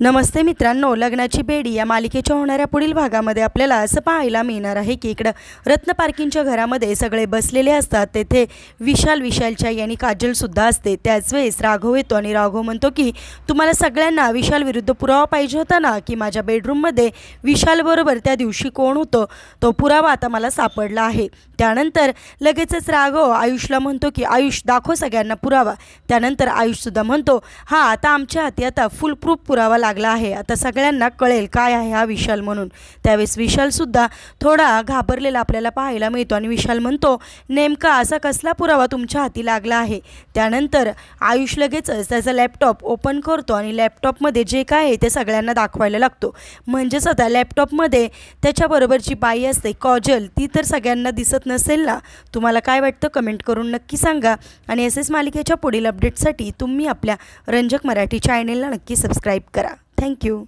नमस्ते मित्रांनो, लग्नाची बेडी या मालिकेच्या होणाऱ्या पुढील भागामध्ये आपल्याला असं पाहायला मिळणार आहे की इकडं रत्न पार्किंगच्या घरामध्ये सगळे बसलेले असतात। तेथे विशालच्या यांनी काजलसुद्धा असते। त्याच वेळेस राघव येतो आणि राघव म्हणतो की तुम्हाला सगळ्यांना विशाल विरुद्ध पुरावा पाहिजे होता ना, की माझ्या बेडरूममध्ये विशालबरोबर त्या दिवशी कोण होतं, तो पुरावा आता मला सापडला आहे। त्यानंतर लगेचच राघव आयुषला म्हणतो की आयुष दाखव सगळ्यांना पुरावा। त्यानंतर आयुषसुद्धा म्हणतो हां, आता आमच्या हाती आता फुल प्रूफ पुरावा लागला आहे, आता सगळ्यांना कळेल काय आहे हा विशाल म्हणून। त्यावेळेस विशालसुद्धा थोडा घाबरलेला आपल्याला पाहायला मिळतो आणि विशाल म्हणतो नेमका असा कसला पुरावा तुमच्या हाती लागला आहे। त्यानंतर आयुष लगेचच त्याचा लॅपटॉप ओपन करतो आणि लॅपटॉपमध्ये जे काय आहे ते सगळ्यांना दाखवायला लागतो। म्हणजेच आता लॅपटॉपमध्ये त्याच्याबरोबरची बाई असते काजल, ती तर सगळ्यांना दिसत नसेल ना। तुम्हाला काय वाटतं कमेंट करून नक्की सांगा आणि एसएस मालिकेच्या पुढील अपडेटसाठी तुम्ही आपल्या रंजक मराठी चॅनेलला नक्की सबस्क्राईब करा। थँक्यू।